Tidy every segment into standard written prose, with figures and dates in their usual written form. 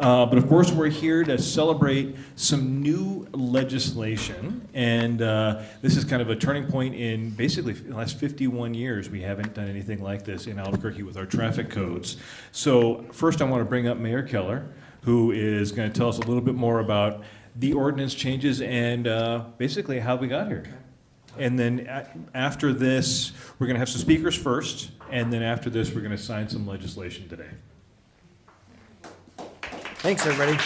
But of course, we're here to celebrate some new legislation, and this is kind of a turning point in basically the last 51 years. We haven't done anything like this in Albuquerque with our traffic codes. So first I want to bring up Mayor Keller, who is going to tell us a little bit more about the ordinance changes and basically how we got here. And then after this, we're going to have some speakers first, and then after this, we're going to sign some legislation today. Thanks, everybody.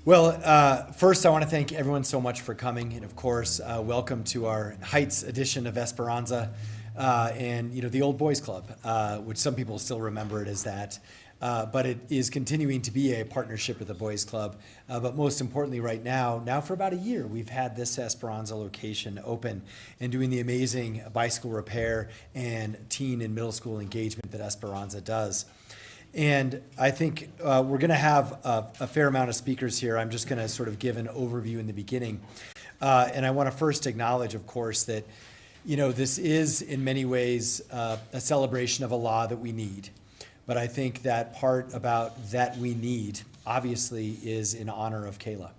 Well, first I want to thank everyone so much for coming, and of course, welcome to our Heights edition of Esperanza, and the Old Boys Club, which some people still remember it as that. But it is continuing to be a partnership with the Boys Club. But most importantly right now for about a year, we've had this Esperanza location open and doing the amazing bicycle repair and teen and middle school engagement that Esperanza does. And I think we're going to have a fair amount of speakers here. I'm just going to sort of give an overview in the beginning. And I want to first acknowledge, of course, that this is in many ways a celebration of a law that we need. But I think that part about that we need, obviously, is in honor of Kayla.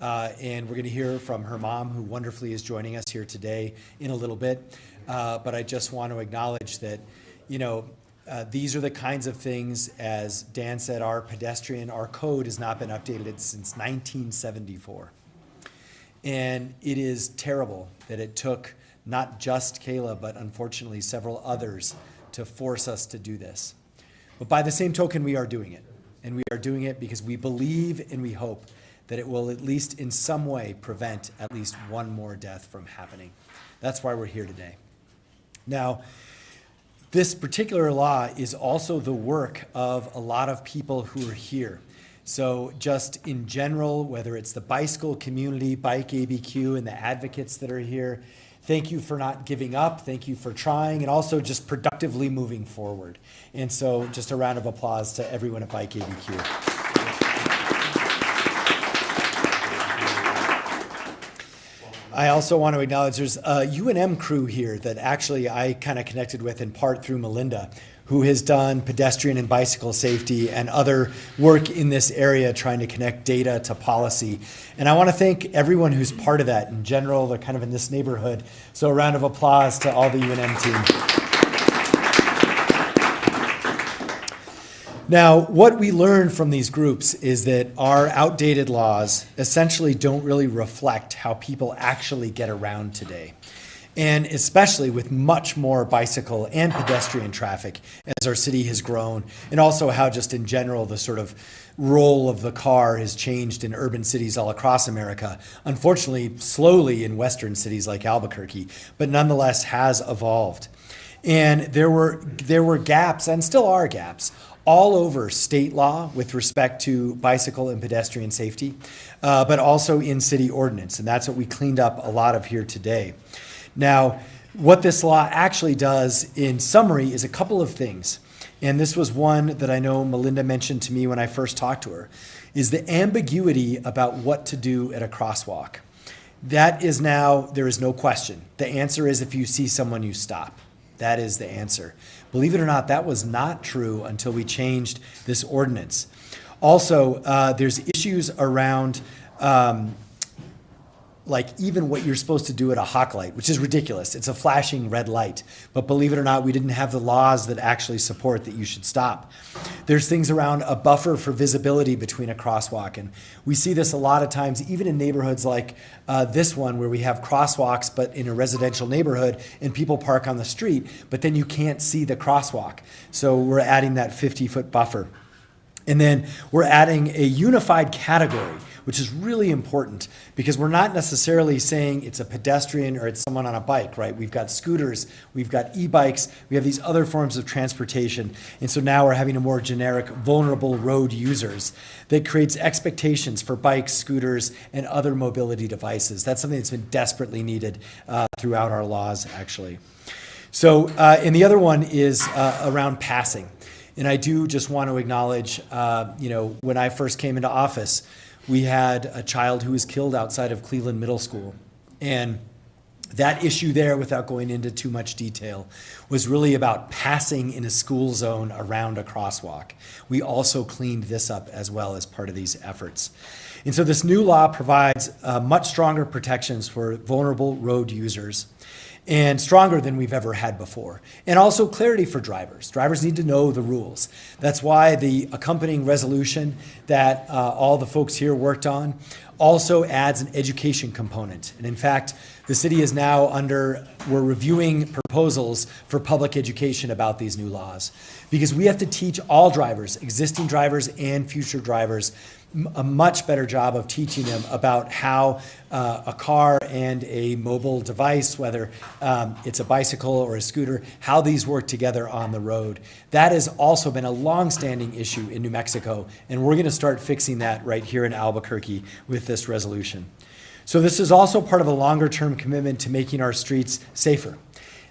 And we're going to hear from her mom, who wonderfully is joining us here today in a little bit. But I just want to acknowledge that, these are the kinds of things, as Dan said, our code has not been updated since 1974. And it is terrible that it took not just Kayla, but unfortunately several others to force us to do this. But by the same token, we are doing it. And we are doing it because we believe and we hope that it will at least in some way prevent at least one more death from happening. That's why we're here today. Now, this particular law is also the work of a lot of people who are here. So just in general, whether it's the bicycle community, Bike ABQ, and the advocates that are here, thank you for not giving up. Thank you for trying, and also just productively moving forward. And so just a round of applause to everyone at Bike ABQ. I also want to acknowledge there's a UNM crew here that actually I kind of connected with in part through Melinda, who has done pedestrian and bicycle safety and other work in this area trying to connect data to policy. And I want to thank everyone who's part of that. In general, they're kind of in this neighborhood. So a round of applause to all the UNM team. Now, what we learned from these groups is that our outdated laws essentially don't really reflect how people actually get around today. And especially with much more bicycle and pedestrian traffic as our city has grown, and also how just in general the sort of role of the car has changed in urban cities all across America. Unfortunately, slowly in western cities like Albuquerque, but nonetheless has evolved. And there were gaps, and still are gaps, all over state law with respect to bicycle and pedestrian safety, but also in city ordinance. And that's what we cleaned up a lot of here today. Now, what this law actually does in summary is a couple of things. And this was one that I know Melinda mentioned to me when I first talked to her, is the ambiguity about what to do at a crosswalk. That is now, there is no question. The answer is if you see someone, you stop. That is the answer. Believe it or not, that was not true until we changed this ordinance. Also, there's issues around like even what you're supposed to do at a hawk light, which is ridiculous. It's a flashing red light. But believe it or not, we didn't have the laws that actually support that you should stop. There's things around a buffer for visibility between a crosswalk. And we see this a lot of times, even in neighborhoods like this one, where we have crosswalks, but in a residential neighborhood, and people park on the street, but then you can't see the crosswalk. So we're adding that 50-foot buffer. And then we're adding a unified category, which is really important because we're not necessarily saying it's a pedestrian or it's someone on a bike, right? We've got scooters, we've got e-bikes, we have these other forms of transportation. And so now we're having a more generic vulnerable road users that creates expectations for bikes, scooters, and other mobility devices. That's something that's been desperately needed throughout our laws, actually. So, and the other one is around passing. And I do just want to acknowledge, when I first came into office, we had a child who was killed outside of Cleveland Middle School. And That issue there, without going into too much detail, was really about passing in a school zone around a crosswalk. We also cleaned this up as well as part of these efforts. And so this new law provides much stronger protections for vulnerable road users, and stronger than we've ever had before. And also clarity for drivers. Drivers need to know the rules. That's why the accompanying resolution that all the folks here worked on also adds an education component. And in fact, the city is now we're reviewing proposals for public education about these new laws, because we have to teach all drivers, existing drivers and future drivers, a much better job of teaching them about how a car and a mobile device, whether it's a bicycle or a scooter, how these work together on the road. That has also been a long-standing issue in New Mexico, and we're going to start fixing that right here in Albuquerque with this resolution. So this is also part of a longer-term commitment to making our streets safer.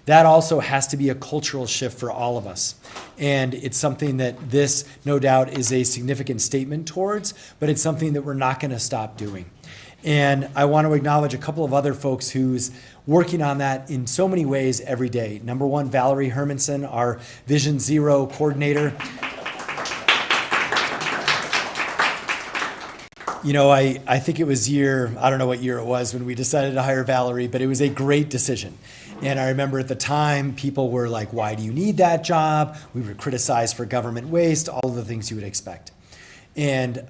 That also has to be a cultural shift for all of us. And it's something that this, no doubt, is a significant statement towards, but it's something that we're not going to stop doing. And I want to acknowledge a couple of other folks who's working on that in so many ways every day. Number one, Valerie Hermanson, our Vision Zero coordinator. You know, I think it was I don't know what year it was when we decided to hire Valerie, but it was a great decision. And I remember at the time, people were like, why do you need that job? We were criticized for government waste, all of the things you would expect. And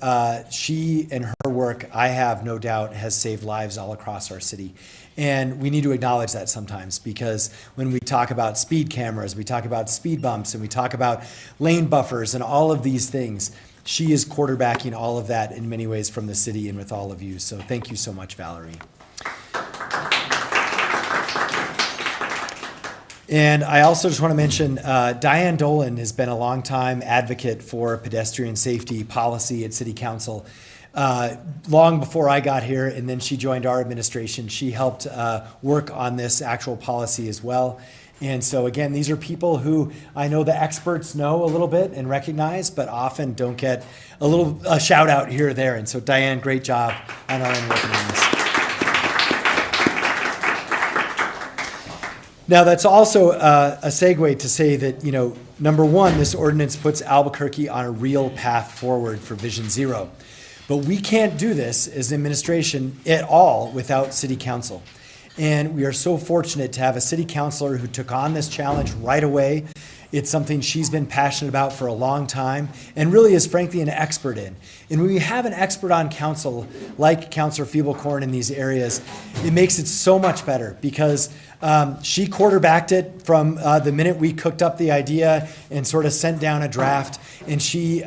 she and her work, I have no doubt, has saved lives all across our city. And we need to acknowledge that sometimes, because when we talk about speed cameras, we talk about speed bumps, and we talk about lane buffers and all of these things, she is quarterbacking all of that in many ways from the city and with all of you. So thank you so much, Valerie. And I also just want to mention, Diane Dolan has been a longtime advocate for pedestrian safety policy at City Council. Long before I got here, and then she joined our administration, she helped work on this actual policy as well. And so again, these are people who I know the experts know a little bit and recognize, but often don't get a shout out here or there. And so Diane, great job on our end working on this. Now, that's also a segue to say that, you know, number one, this ordinance puts Albuquerque on a real path forward for Vision Zero. But we can't do this as an administration at all without City Council. And we are so fortunate to have a city councilor who took on this challenge right away. It's something she's been passionate about for a long time and really is frankly an expert in. And when we have an expert on council, like Councilor Feeblecorn in these areas, it makes it so much better, because she quarterbacked it from the minute we cooked up the idea and sort of sent down a draft, and she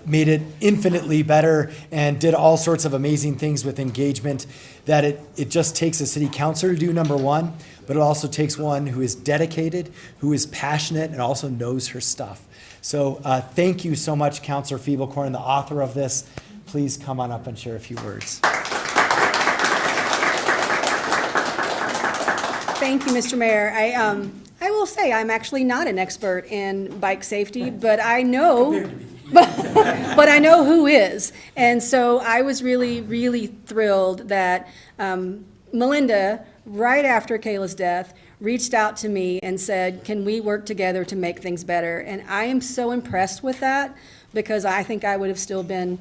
made it infinitely better and did all sorts of amazing things with engagement, that it just takes a city councilor to do, number one, but it also takes one who is dedicated, who is passionate, and also knows her stuff. So thank you so much, Councilor Feeblecorn, the author of this. Please come on up and share a few words. Thank you, Mr. Mayor. I will say I'm actually not an expert in bike safety, but I know, but I know who is. And so I was really, really thrilled that Melinda, right after Kayla's death, reached out to me and said, can we work together to make things better? And I am so impressed with that, because I think I would have still been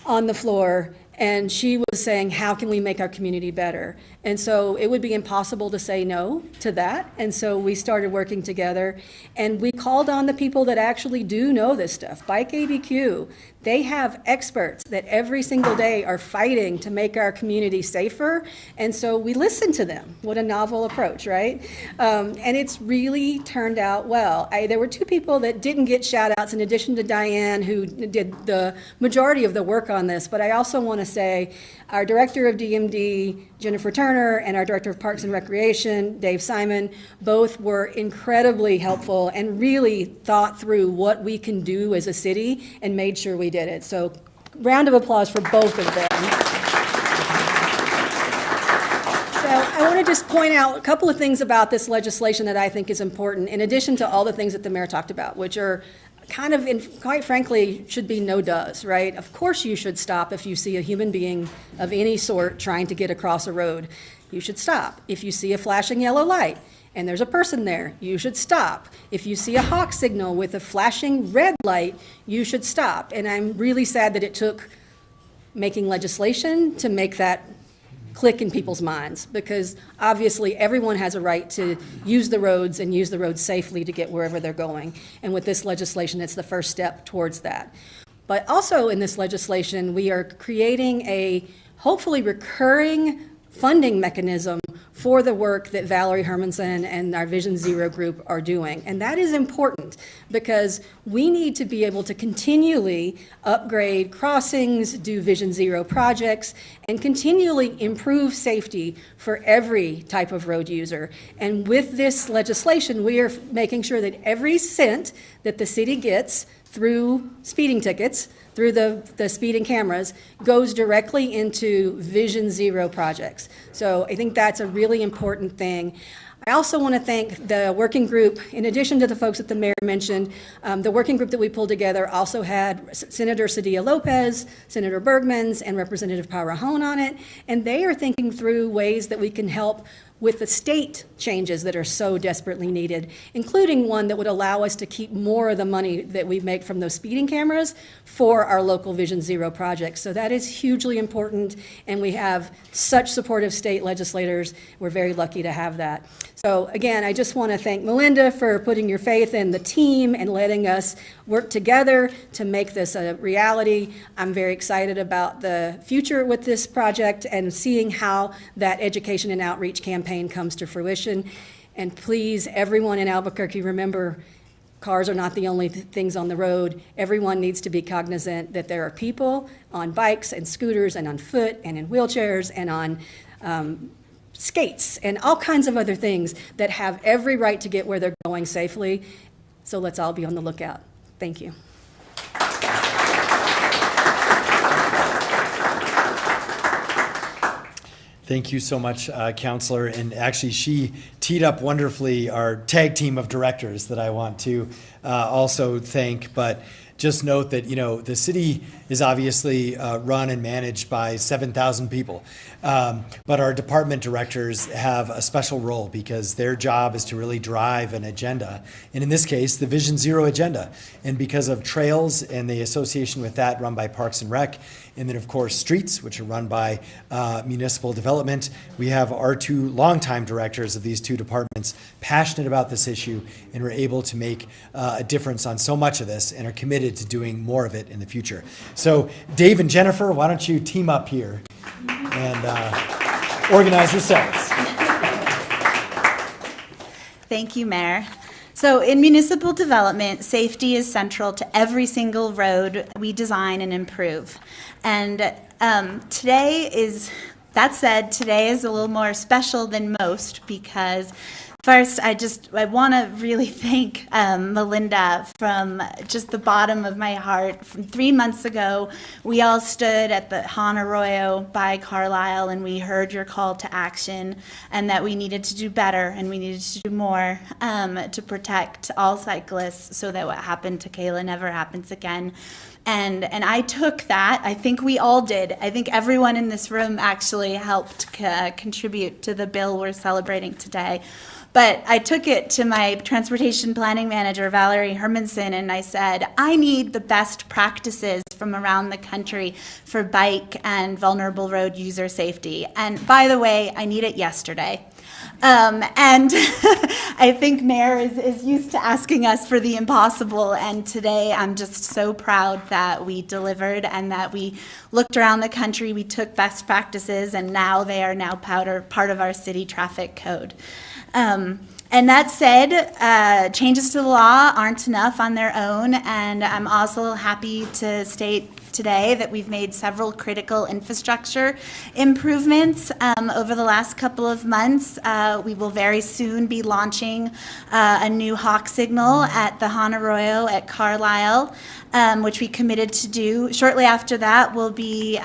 on the floor. And she was saying, how can we make our community better? And so it would be impossible to say no to that. And so we started working together, and we called on the people that actually do know this stuff. Bike ABQ, they have experts that every single day are fighting to make our community safer. And so we listened to them. What a novel approach, right? And it's really turned out well. There were two people that didn't get shout outs in addition to Diane, who did the majority of the work on this. But I also want to say our Director of DMD, Jennifer Turner, and our Director of Parks and Recreation, Dave Simon, both were incredibly helpful and really thought through what we can do as a city and made sure we did it. So round of applause for both of them. So I want to just point out a couple of things about this legislation that I think is important, in addition to all the things that the mayor talked about, which are kind of, quite frankly, should be no-does, right? Of course you should stop if you see a human being of any sort trying to get across a road. you should stop. If you see a flashing yellow light and there's a person there, you should stop. If you see a hawk signal with a flashing red light, you should stop. And I'm really sad that it took making legislation to make that click in people's minds, because obviously everyone has a right to use the roads and use the roads safely to get wherever they're going. And with this legislation, it's the first step towards that. But also in this legislation, we are creating a hopefully recurring funding mechanism for the work that Valerie Hermanson and our Vision Zero group are doing. And that is important because we need to be able to continually upgrade crossings, do Vision Zero projects, and continually improve safety for every type of road user. And with this legislation, we are making sure that every cent that the city gets through speeding tickets, through the speeding cameras, goes directly into Vision Zero projects. So I think that's a really important thing. I also want to thank the working group, in addition to the folks that the mayor mentioned. The working group that we pulled together also had Senator Sadia Lopez, Senator Bergmans, and Representative Parajon on it, and they are thinking through ways that we can help with the state changes that are so desperately needed, including one that would allow us to keep more of the money that we make from those speeding cameras for our local Vision Zero projects. So that is hugely important, and we have such supportive state legislators. We're very lucky to have that. So again, I just want to thank Melinda for putting your faith in the team and letting us work together to make this a reality. I'm very excited about the future with this project and seeing how that education and outreach campaign comes to fruition. And please, everyone in Albuquerque, remember, cars are not the only things on the road. Everyone needs to be cognizant that there are people on bikes and scooters and on foot and in wheelchairs and on skates and all kinds of other things that have every right to get where they're going safely. So let's all be on the lookout. Thank you. Thank you so much, Counselor. And actually, she teed up wonderfully our tag team of directors that I want to also thank. But just note that, you know, the city is obviously run and managed by 7,000 people. But our department directors have a special role because their job is to really drive an agenda. And in this case, the Vision Zero agenda. And because of trails and the association with that run by Parks and Rec, and then of course streets, which are run by municipal development, we have our two longtime directors of these two departments passionate about this issue and are able to make a difference on so much of this and are committed to doing more of it in the future. So Dave and Jennifer, why don't you team up here and organize yourselves. Thank you, Mayor. So in municipal development, safety is central to every single road we design and improve. And today is a little more special than most because first, I want to really thank Melinda from just the bottom of my heart. From 3 months ago, we all stood at the Han Arroyo by Carlisle and we heard your call to action and that we needed to do better and we needed to do more to protect all cyclists so that what happened to Kayla never happens again. And I took that. I think we all did. I think everyone in this room actually helped contribute to the bill we're celebrating today. But I took it to my transportation planning manager, Valerie Hermanson, and I said, I need the best practices from around the country for bike and vulnerable road user safety. And by the way, I need it yesterday. And I think Mayor is used to asking us for the impossible, and today I'm just so proud that we delivered and that we looked around the country, we took best practices, and now they are now part of our city traffic code. And that said, changes to the law aren't enough on their own, and I'm also happy to state today that we've made several critical infrastructure improvements over the last couple of months. We will very soon be launching a new hawk signal at the Han Arroyo at Carlisle, which we committed to do. Shortly after that, we'll be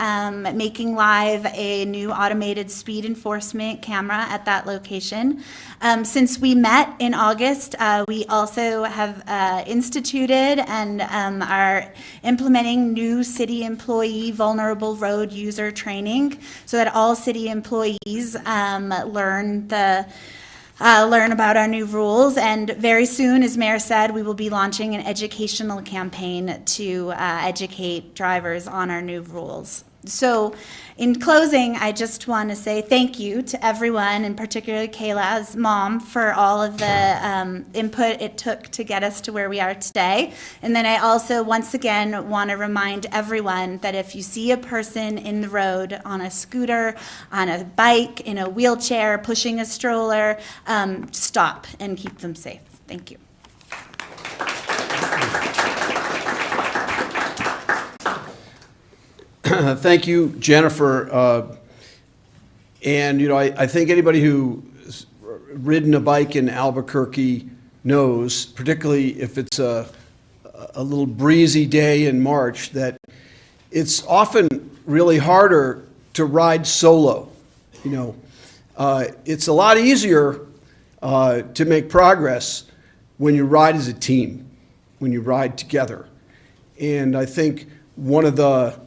making live a new automated speed enforcement camera at that location. Since we met in August, we also have instituted and are implementing new city employee vulnerable road user training so that all city employees learn about our new rules. And very soon, as Mayor said, we will be launching an educational campaign to educate drivers on our new rules. So in closing, I just want to say thank you to everyone, and particularly Kayla's mom, for all of the input it took to get us to where we are today. And then I also, once again, want to remind everyone that if you see a person in the road on a scooter, on a bike, in a wheelchair, pushing a stroller, stop and keep them safe. Thank you. Thank you, Jennifer. And, I think anybody who's ridden a bike in Albuquerque knows, particularly if it's a little breezy day in March, that it's often really harder to ride solo. It's a lot easier to make progress when you ride as a team, when you ride together. And I think one of the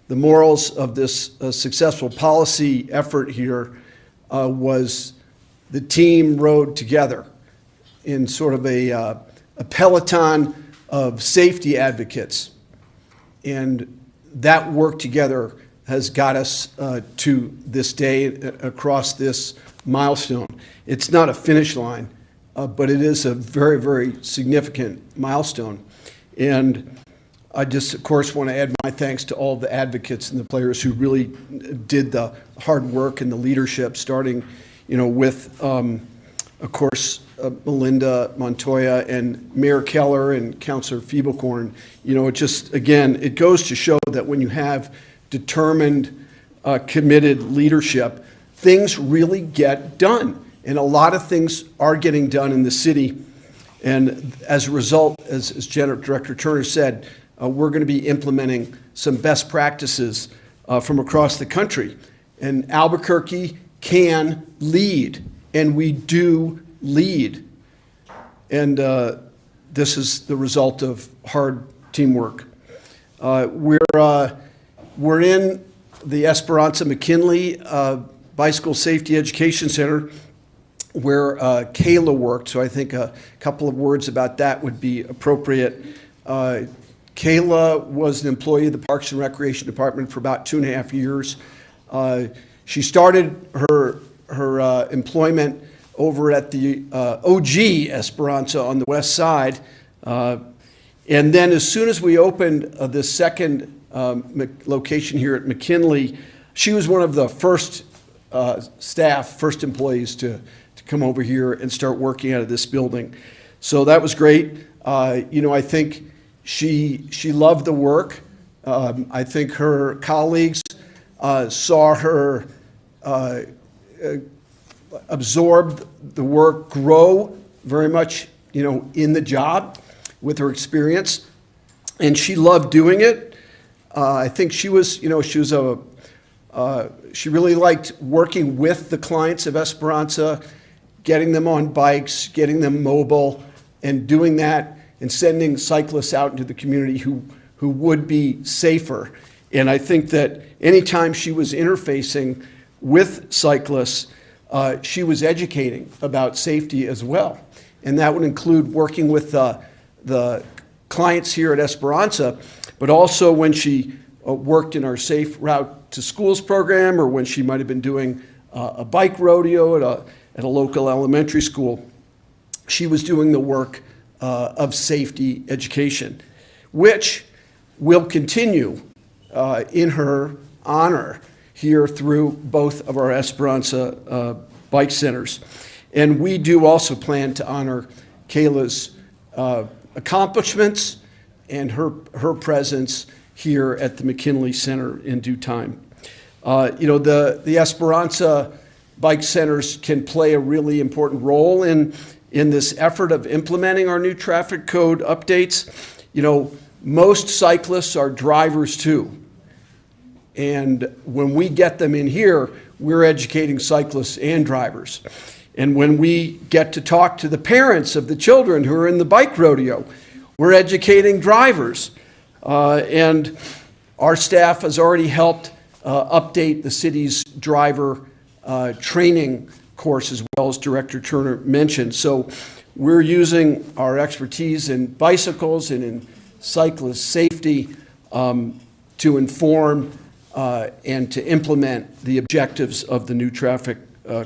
morals of this successful policy effort here was the team rode together in sort of a peloton of safety advocates. And that work together has got us to this day, across this milestone. It's not a finish line, but it is a very, very significant milestone. And I just, of course, want to add my thanks to all the advocates and the players who really did the hard work and the leadership, starting, with, of course, Melinda Montoya and Mayor Keller and Councilor Fiebelkorn. It just, again, it goes to show that when you have determined, committed leadership, things really get done. And a lot of things are getting done in the city. And as a result, as Director Turner said, we're going to be implementing some best practices from across the country. And Albuquerque can lead, and we do lead. And this is the result of hard teamwork. We're in the Esperanza McKinley Bicycle Safety Education Center, where Kayla worked, so I think a couple of words about that would be appropriate. Kayla was an employee of the Parks and Recreation Department for about 2.5 years. She started her employment over at the OG Esperanza on the west side. And then as soon as we opened this second location here at McKinley, she was one of the first first employees to come over here and start working out of this building. So that was great. I think she loved the work. I think her colleagues saw her absorb the work, grow very much, in the job with her experience, and she loved doing it. I think she really liked working with the clients of Esperanza, getting them on bikes, getting them mobile, and doing that and sending cyclists out into the community who would be safer. And I think that anytime she was interfacing with cyclists, she was educating about safety as well. And that would include working with the clients here at Esperanza, but also when she worked in our Safe Route to Schools program, or when she might have been doing a bike rodeo at a local elementary school. She was doing the work of safety education, which will continue in her honor here through both of our Esperanza bike centers. And we do also plan to honor Kayla's accomplishments and her presence here at the McKinley Center in due time. The Esperanza bike centers can play a really important role in this effort of implementing our new traffic code updates. Most cyclists are drivers too. And when we get them in here, we're educating cyclists and drivers. And when we get to talk to the parents of the children who are in the bike rodeo, we're educating drivers. And our staff has already helped update the city's driver training course, as well as Director Turner mentioned. So we're using our expertise in bicycles and in cyclist safety to inform and to implement the objectives of the new traffic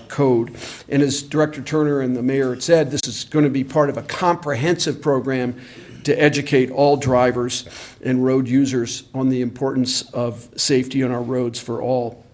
code. And as Director Turner and the mayor had said, this is going to be part of a comprehensive program to educate all drivers and road users on the importance of safety on our roads for all.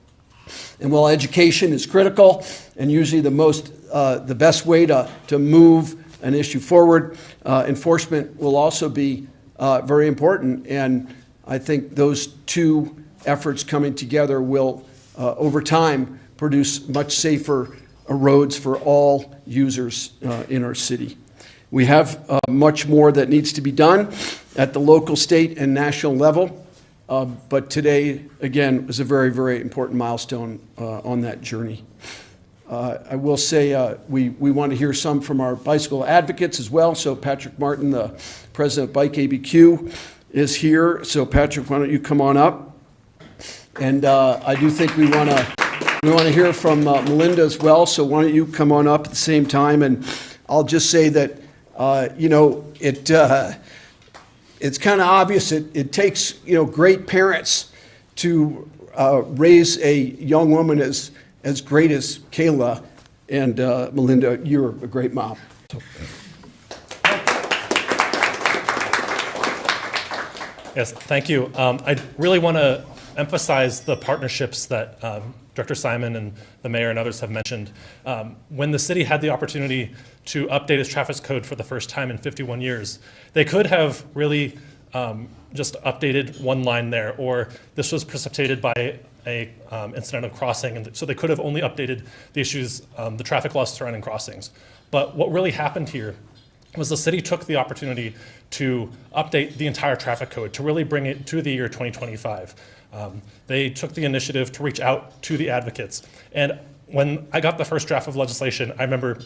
And while education is critical and usually the best way to move an issue forward, enforcement will also be very important. And I think those two efforts coming together will, over time, produce much safer roads for all users in our city. We have much more that needs to be done at the local, state, and national level. But today, again, was a very, very important milestone on that journey. I will say we want to hear some from our bicycle advocates as well. So Patrick Martin, the president of Bike ABQ, is here. So Patrick, why don't you come on up? And I do think we want to hear from Melinda as well. So why don't you come on up at the same time? And I'll just say that it's kind of obvious. It takes great parents to raise a young woman as great as Kayla, and Melinda, you're a great mom. So. Yes, thank you. I really want to emphasize the partnerships that Director Simon and the mayor and others have mentioned. When the city had the opportunity to update its traffic code for the first time in 51 years, they could have really just updated one line there, or this was precipitated by a incident of crossing, and so they could have only updated the issues, the traffic laws surrounding crossings. But what really happened here was the city took the opportunity to update the entire traffic code, to really bring it to the year 2025. They took the initiative to reach out to the advocates. And when I got the first draft of legislation, I remember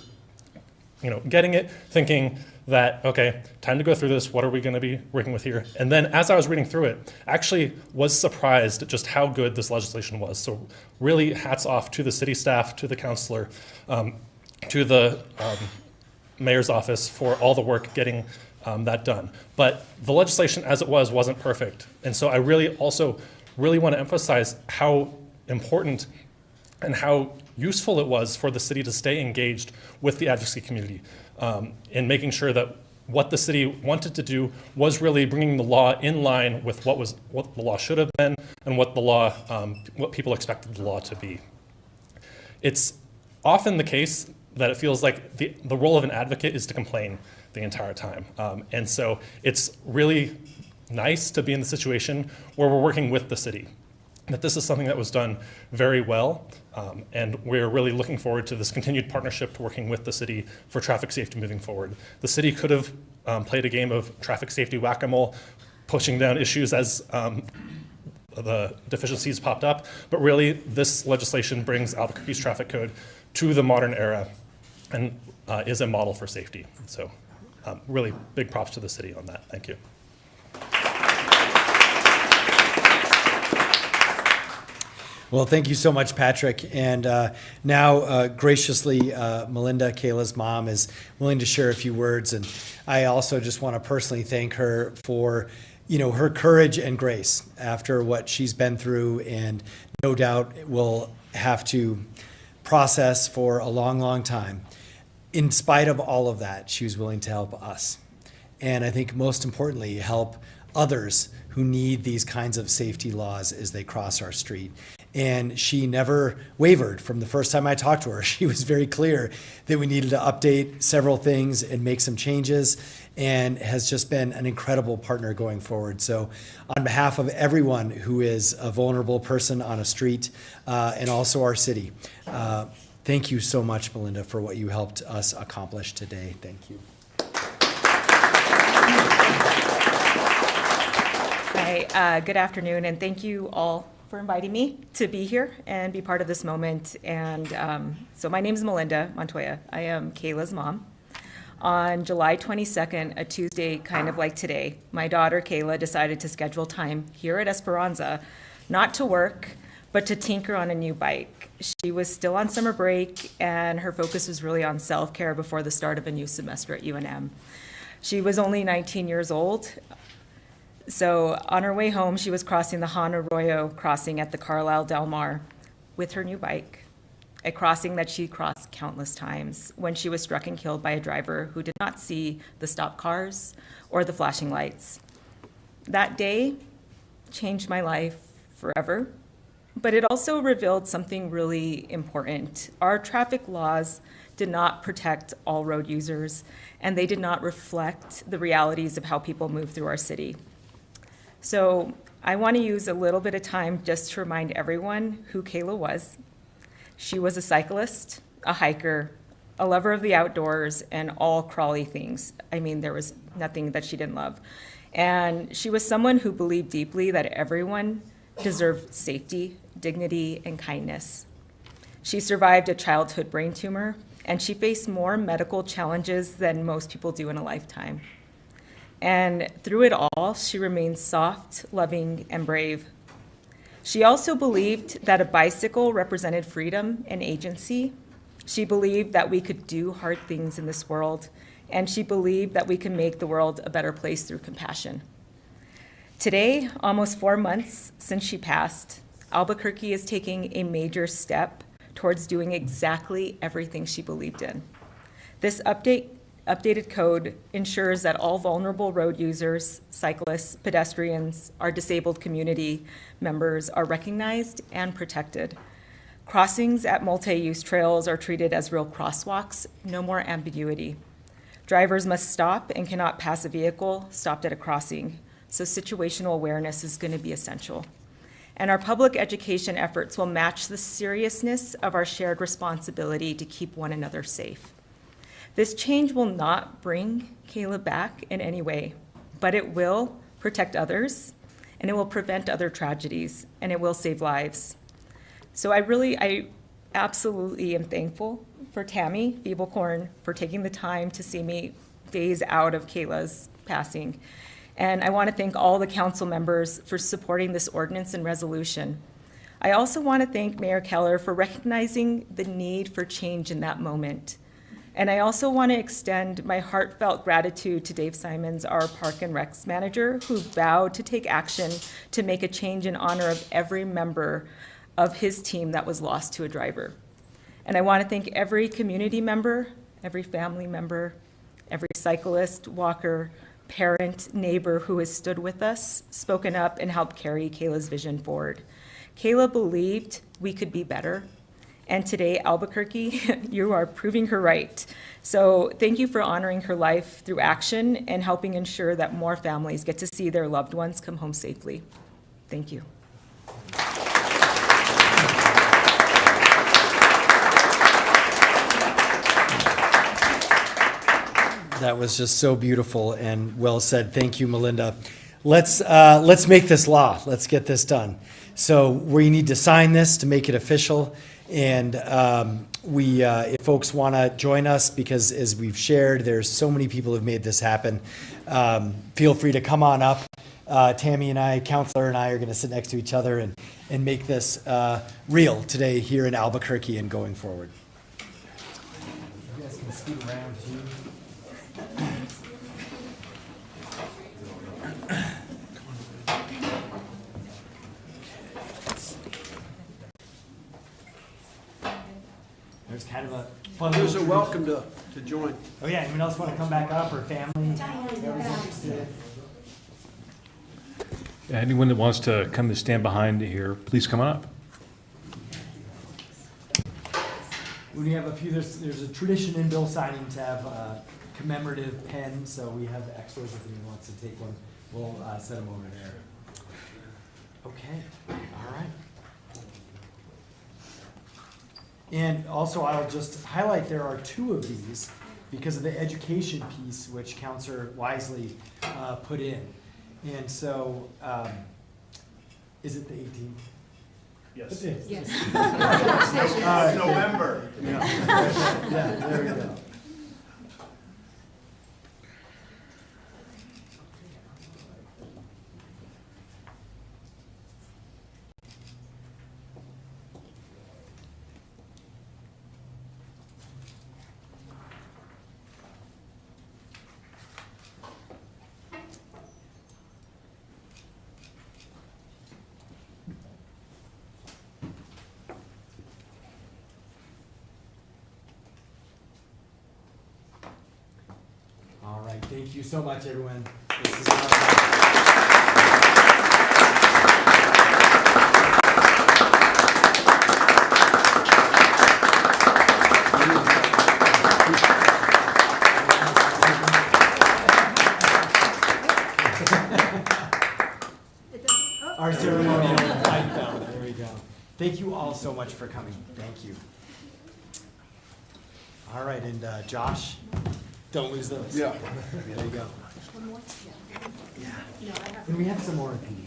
getting it, thinking that, okay, time to go through this, what are we gonna be working with here? And then as I was reading through it, I actually was surprised at just how good this legislation was. So really hats off to the city staff, to the councilor, to the mayor's office for all the work getting that done. But the legislation as it wasn't perfect. And so I really want to emphasize how important and how useful it was for the city to stay engaged with the advocacy community in making sure that what the city wanted to do was really bringing the law in line with what the law should have been and what people expected the law to be. It's often the case that it feels like the role of an advocate is to complain the entire time. And so it's really nice to be in the situation where we're working with the city. That this is something that was done very well, and we're really looking forward to this continued partnership to working with the city for traffic safety moving forward. The city could have played a game of traffic safety whack-a-mole, pushing down issues as the deficiencies popped up, but really this legislation brings Albuquerque's traffic code to the modern era and is a model for safety. So really big props to the city on that. Thank you. Well, thank you so much, Patrick. And now, graciously, Melinda, Kayla's mom, is willing to share a few words. And I also just want to personally thank her for, her courage and grace after what she's been through, and no doubt will have to process for a long, long time. In spite of all of that, she was willing to help us. And I think most importantly, help others who need these kinds of safety laws as they cross our street. And she never wavered from the first time I talked to her. She was very clear that we needed to update several things and make some changes, and has just been an incredible partner going forward. So on behalf of everyone who is a vulnerable person on a street, and also our city, thank you so much, Melinda, for what you helped us accomplish today. Thank you. Hi, good afternoon, and thank you all for inviting me to be here and be part of this moment. And so my name is Melinda Montoya. I am Kayla's mom. On July 22nd, a Tuesday kind of like today, my daughter Kayla decided to schedule time here at Esperanza, not to work, but to tinker on a new bike. She was still on summer break, and her focus was really on self-care before the start of a new semester at UNM. She was only 19 years old, so on her way home, she was crossing the Han Arroyo crossing at the Carlisle Del Mar with her new bike, a crossing that she crossed countless times when she was struck and killed by a driver who did not see the stopped cars or the flashing lights. That day changed my life forever, but it also revealed something really important. Our traffic laws did not protect all road users, and they did not reflect the realities of how people move through our city. So I want to use a little bit of time just to remind everyone who Kayla was. She was a cyclist, a hiker, a lover of the outdoors, and all crawly things. I mean, there was nothing that she didn't love. And she was someone who believed deeply that everyone deserved safety, dignity, and kindness. She survived a childhood brain tumor, and she faced more medical challenges than most people do in a lifetime. And through it all, she remained soft, loving, and brave. She also believed that a bicycle represented freedom and agency. She believed that we could do hard things in this world, and she believed that we can make the world a better place through compassion. Today, almost 4 months since she passed, Albuquerque is taking a major step towards doing exactly everything she believed in. This updated code ensures that all vulnerable road users, cyclists, pedestrians, our disabled community members are recognized and protected. Crossings at multi-use trails are treated as real crosswalks, no more ambiguity. Drivers must stop and cannot pass a vehicle stopped at a crossing, so situational awareness is going to be essential. And our public education efforts will match the seriousness of our shared responsibility to keep one another safe. This change will not bring Kayla back in any way, but it will protect others, and it will prevent other tragedies, and it will save lives. So I absolutely am thankful for Tammy Feeblecorn for taking the time to see me days out of Kayla's passing. And I want to thank all the council members for supporting this ordinance and resolution. I also want to thank Mayor Keller for recognizing the need for change in that moment. And I also want to extend my heartfelt gratitude to Dave Simons, our Park and Recs manager, who vowed to take action to make a change in honor of every member of his team that was lost to a driver. And I want to thank every community member, every family member, every cyclist, walker, parent, neighbor who has stood with us, spoken up, and helped carry Kayla's vision forward. Kayla believed we could be better. And today, Albuquerque, you are proving her right. So thank you for honoring her life through action and helping ensure that more families get to see their loved ones come home safely. Thank you. That was just so beautiful and well said. Thank you, Melinda. Let's make this law. Let's get this done. So we need to sign this to make it official. And if folks want to join us, because as we've shared, there's so many people who've made this happen, feel free to come on up. Tammy and I, Counselor and I, are going to sit next to each other and make this real today here in Albuquerque and going forward. You guys can scoot around too. There's kind of a fun. Others are welcome to join. Oh yeah, anyone else want to come back up, or family? Whoever's interested. Yeah, anyone that wants to come to stand behind here, please come on up. We have a few. There's a tradition in bill signing to have a commemorative pen, so we have extras if anyone wants to take one. We'll set them over there. Okay. All right. And also, I'll just highlight there are 2 of these because of the education piece, which Counselor wisely put in. And so, is it the 18th? Yes. It is. Yes. November. Yeah, there we go. Thank you so much, everyone. This is awesome. Our ceremonial light bell. There we go. Thank you all so much for coming. Thank you. All right, and Josh, don't lose those. Yeah. There you go. Yeah. And we have some more if you need.